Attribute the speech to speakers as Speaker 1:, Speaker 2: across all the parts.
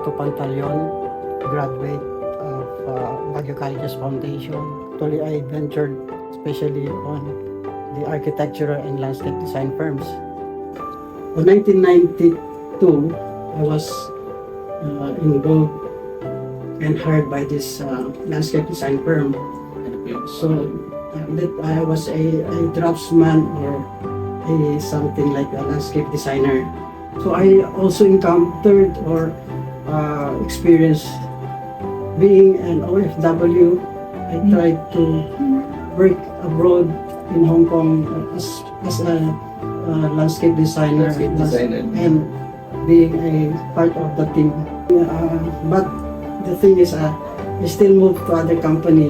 Speaker 1: Alberto Pantaleon, graduate of Baguio Colleges Foundation. Actually, I ventured especially on the architectural and landscape design firms. In 1992, I was involved and hired by this landscape design firm. So that I was a draftsman or something like a landscape designer. So I also encountered or experienced being an OFW. I tried to work abroad in Hong Kong as a landscape designer, and being a part of the team. But the thing is, I still moved to other company,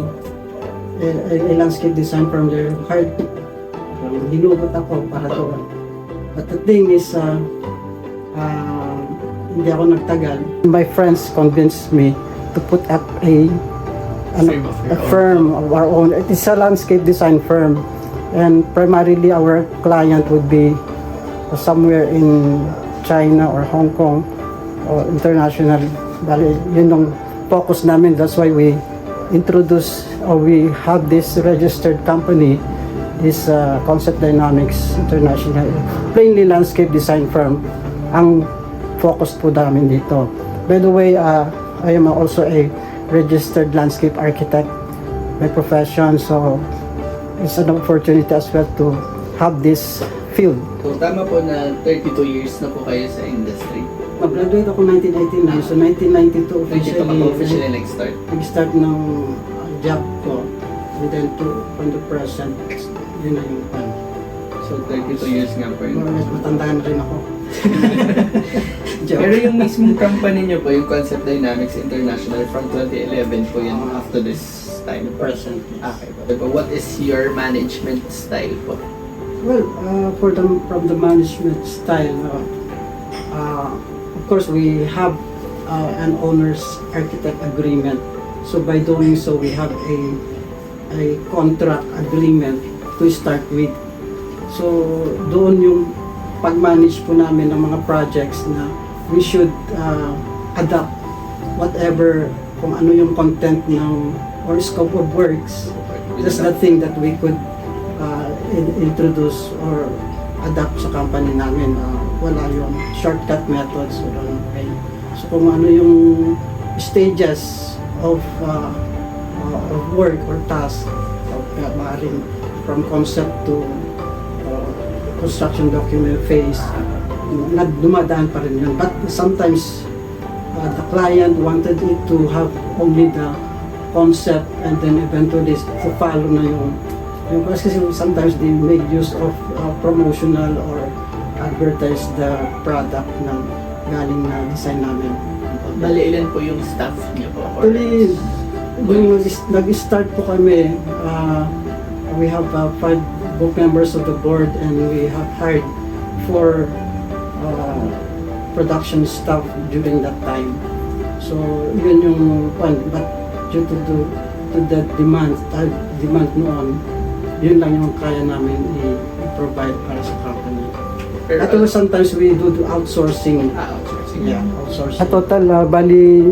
Speaker 1: a landscape design from their heart. Hinugot ako para doon. But the thing is, hindi ako nagtagal. My friends convinced me to put up a firm of our own. It is a landscape design firm, and primarily our client would be somewhere in China or Hong Kong or international. Bali, yun yung focus namin. That's why we introduce or we have this registered company, this Concept Dynamics International, plainly landscape design firm. Ang focus po namin dito. By the way, I am also a registered landscape architect by profession, so it's an opportunity as well to have this field.
Speaker 2: So tama po na 32 years na po kayo sa industry.
Speaker 1: Mag-graduate ako 1989, so 1992
Speaker 2: officially
Speaker 1: nag-start ng job ko, and then from the present, yun na yung plan.
Speaker 2: So 32 years nga po yun.
Speaker 1: Mas matandaan rin ako.
Speaker 2: Pero yung mismong company nyo po, yung Concept Dynamics International, from 2011 po yun after this time.
Speaker 1: Present.
Speaker 2: Okay po. But what is your management style po?
Speaker 1: Well, from the management style, of course we have an owner's architect agreement. So by doing so, we have a contract agreement to start with. So doon yung pag-manage po namin ng mga projects na we should adapt whatever, kung ano yung content ng or scope of works. That's the thing that we could introduce or adapt sa company namin. Wala yung shortcut methods, wala yung way. So kung ano yung stages of work or task, maaaring from concept to construction document phase, dumadaan pa rin yun. But sometimes the client wanted it to have only the concept and then eventually to follow na yung kasi sometimes they make use of promotional or advertise the product ng galing na design namin.
Speaker 2: Bali, ilan po yung staff niyo po?
Speaker 1: Actually, nung nag-start po kami, we have 5 board members of the board, and we have hired 4 production staff during that time. So, yun yung one. But due to the demand noon, yun lang yung kaya namin i-provide para sa company. At sometimes we do outsourcing.
Speaker 2: Outsourcing.
Speaker 1: Yeah, outsourcing. At total, bali,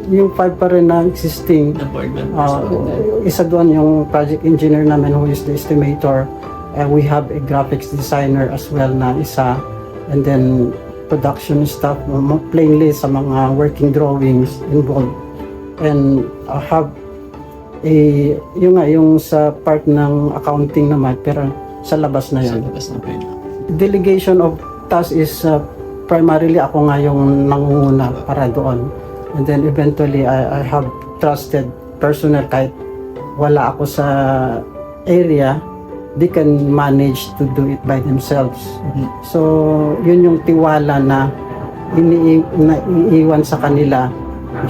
Speaker 1: yung 5 pa rin na existing,
Speaker 2: The board members.
Speaker 1: isa doon yung project engineer namin who is the estimator. We have a graphics designer as well na isa, and then production staff, plainly sa mga working drawings involved. And have yung sa part ng accounting naman, pero sa labas na yun. Delegation of tasks is primarily ako nga yung nangunguna para doon. And then eventually I have trusted personnel kahit wala ako sa area, they can manage to do it by themselves. So yun yung tiwala na iniiwan sa kanila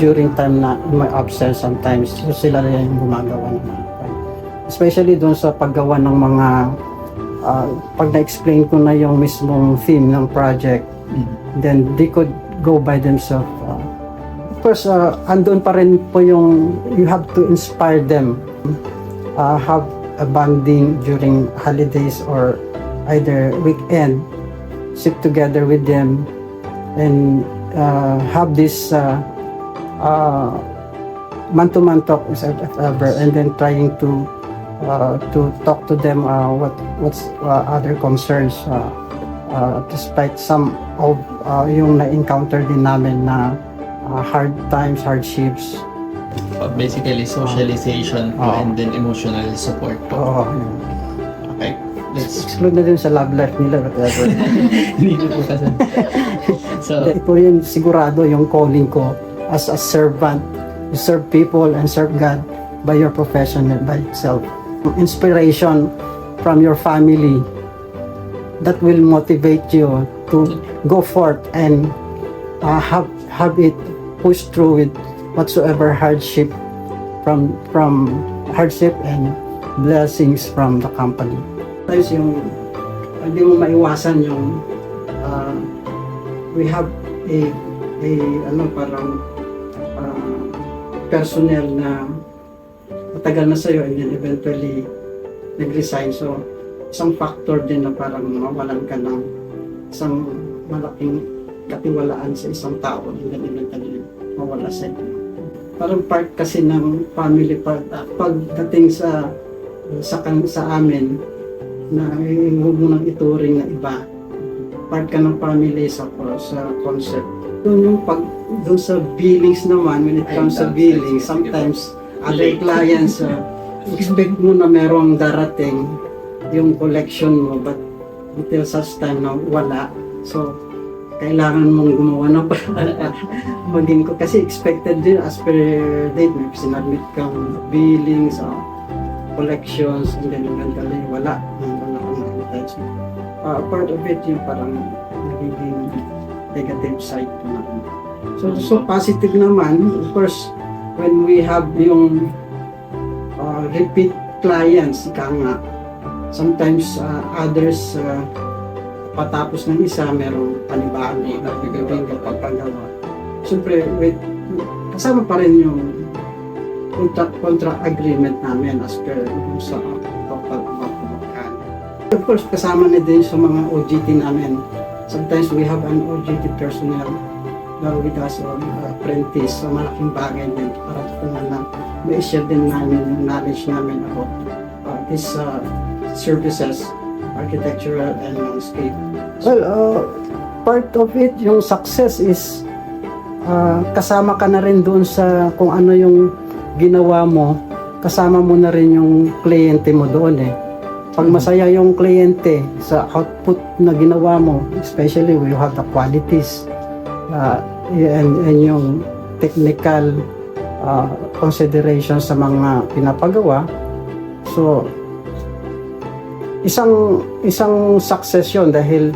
Speaker 1: during time na may absent sometimes. So sila rin yung gumagawa ng mga, especially doon sa paggawa ng mga pag na-explain ko na yung mismong theme ng project, then they could go by themselves. Of course, andun pa rin po yung you have to inspire them, have a bonding during holidays or either weekend, sit together with them and have this man-to-man talk if ever, and then trying to talk to them what's other concerns, despite some of yung na-encounter din namin na hard times, hardships.
Speaker 2: Basically, socialization po
Speaker 1: Oo.
Speaker 2: and then emotional support po.
Speaker 1: Oo, yun.
Speaker 2: Okay. Let's...
Speaker 1: Exclude na din sa love life nila, whatever.
Speaker 2: Hindi na po kasi. So,
Speaker 1: Ito yung sigurado yung calling ko as a servant. You serve people and serve God by your profession and by itself. Inspiration from your family that will motivate you to go forth and have it push through with whatsoever hardship from hardship and blessings from the company. Tapos yung hindi mo maiwasan yung we have a parang personnel na matagal na sa'yo and then eventually nag-resign. So, isang factor din na parang mawalan ka ng isang malaking katiwalaan sa isang tao and then eventually mawala sa'yo. Parang part kasi ng family pagdating sa amin na huwag mo nang ituring na iba. Part ka ng family sa concept. Doon sa billings naman, when it comes sa billing, sometimes other clients expect mo na merong darating yung collection mo, but until such time na wala. So, kailangan mong gumawa ng maging ko. Kasi expected din as per date, may sinabit kang billings, collections, and then eventually wala. Wala kang nakita. Part of it yung parang nagiging negative side ko na. So positive naman, of course, when we have yung repeat clients, ika nga, sometimes others patapos ng isa, merong panibagong gagawin kapag pagawa. Siyempre, kasama pa rin yung contract agreement namin as per sa pagpapagkan. Of course, kasama na din sa mga OJT namin. Sometimes we have an OJT personnel with us or apprentice. So malaking bagay din para na ma-share din namin yung knowledge namin about these services, architectural and landscape. Well, part of it, yung success is kasama ka na rin doon sa kung ano yung ginawa mo, kasama mo na rin yung kliyente mo doon eh. Pag masaya yung kliyente sa output na ginawa mo, especially when you have the qualities and yung technical consideration sa mga pinapagawa, so isang success yun dahil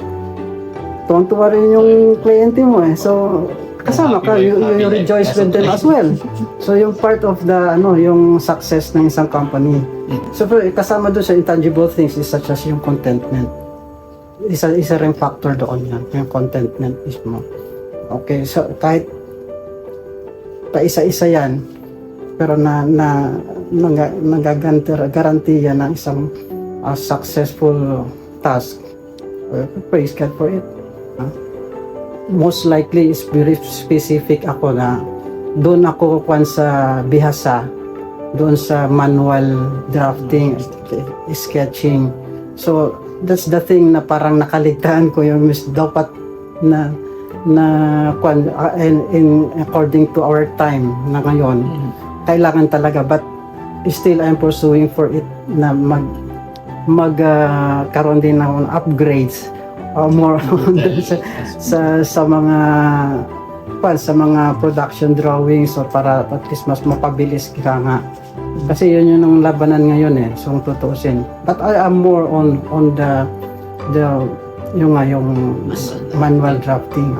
Speaker 1: tuwang-tuwa rin yung kliyente mo eh. So kasama ka, you rejoice with them as well. So yung part of the yung success ng isang company. So kasama doon sa intangible things is such as yung contentment. Isa ring factor doon yan, yung contentment mismo. Okay, so kahit pa isa-isa yan, pero nagagarantiya ng isang successful task. Praise God for it. Most likely is very specific ako na doon ako kuwan sa bihasa, doon sa manual drafting, sketching. So that's the thing na parang nakaligtaan ko yung dapat na kuwan in according to our time na ngayon. Kailangan talaga, but still I'm pursuing for it na karoon din ng upgrades. More sa mga production drawings, so para at least mas mapabilis ka nga. Kasi yun yung labanan ngayon eh, so tutuusin. But I am more on the yung manual drafting.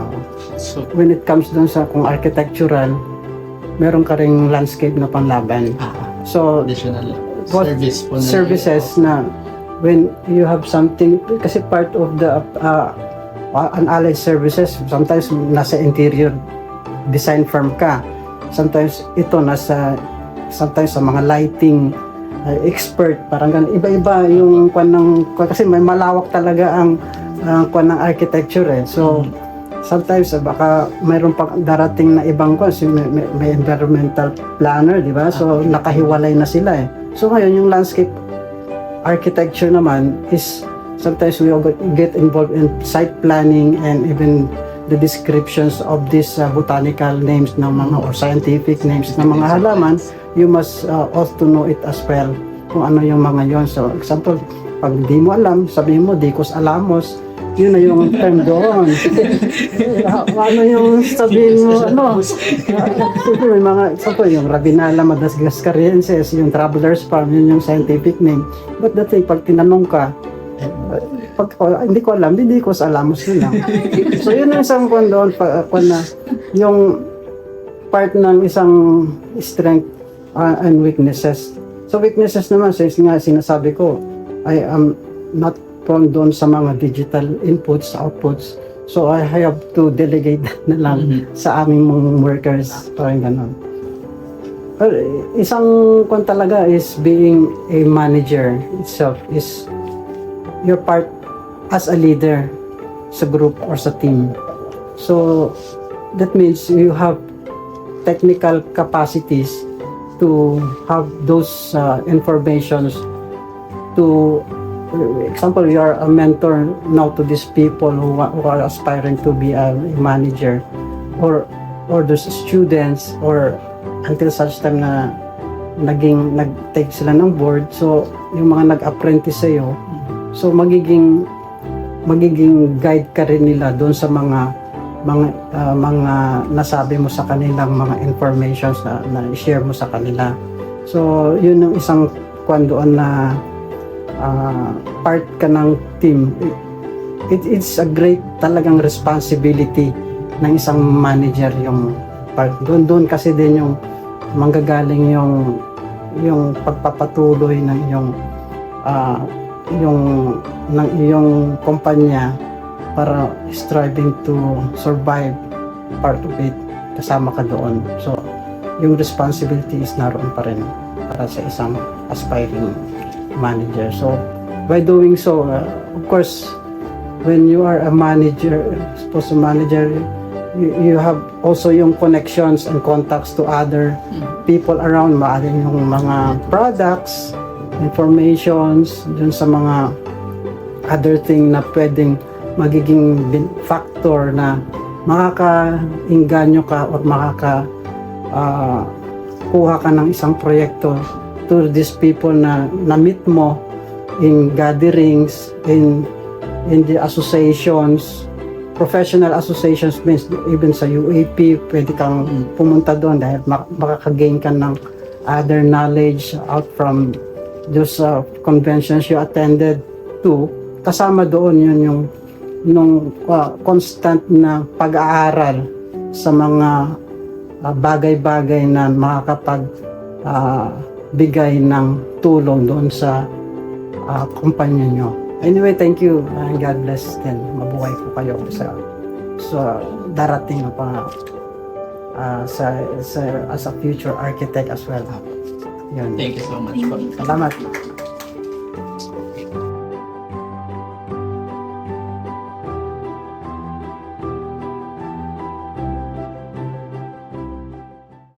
Speaker 2: So,
Speaker 1: when it comes dun sa kung architectural, meron ka ring landscape na panlaban. So
Speaker 2: additional
Speaker 1: what
Speaker 2: service po na
Speaker 1: services na when you have something, kasi part of the an allied services, sometimes nasa interior design firm ka, sometimes ito sometimes sa mga lighting expert, parang ganun, iba-iba yung kasi may malawak talaga ang kwan ng architecture eh. So sometimes baka mayroon pa darating na ibang kasi may environmental planner, di ba? So nakahiwalay na sila eh. So ngayon yung landscape architecture naman is sometimes we all get involved in site planning and even the descriptions of these botanical names ng mga or scientific names ng mga halaman. You must also know it as well kung ano yung mga yon. So example, pag di mo alam, sabihin mo Dicos alamos, yun na yung term doon. Ano yung sabihin mo, ano? May mga, example, yung Rabinala madagascariensis, yung Traveler's Farm, yun yung scientific name. But the thing, pag tinanong ka, hindi ko alam, hindi ko alamos yun lang. So yun yung isang kwan doon, na yung part ng isang strength and weaknesses. So weaknesses naman, sinasabi ko, I am not prone doon sa mga digital inputs, outputs. So I have to delegate na lang sa aming mga workers. Parang gano'n. Isang kung talaga is being a manager itself is your part as a leader sa group or sa team. So that means you have technical capacities to have those informations to example, you are a mentor now to these people who are aspiring to be a manager or those students or until such time na nag-take sila ng board. So, yung mga nag-apprentice sa'yo, so magiging guide ka rin nila doon sa mga nasabi mo sa kanilang mga informations na i-share mo sa kanila. So, yun yung isang kwan doon na part ka ng team. It's a great talagang responsibility ng isang manager yung part. Doon kasi din yung manggagaling yung pagpapatuloy ng iyong kumpanya para striving to survive part of it. Kasama ka doon. So, yung responsibility is naroon pa rin para sa isang aspiring manager. So by doing so, of course, when you are a manager, supposed to manager, you have also yung connections and contacts to other people around, maaaring yung mga products, informations, dun sa mga other thing na pwedeng magiging factor na makaka-inganyo ka or kuha ka ng isang proyekto to these people na na-meet mo in gatherings, in the associations, professional associations, means even sa UAP, pwede kang pumunta doon dahil makaka-gain ka ng other knowledge out from those conventions you attended to. Kasama doon yun yung constant na pag-aaral sa mga bagay-bagay na makakapag bigay ng tulong doon sa kumpanya nyo. Anyway, thank you and God bless din. Mabuhay po kayo sa darating pa as a future architect as well. Yun.
Speaker 2: Thank you so much po.
Speaker 1: Salamat.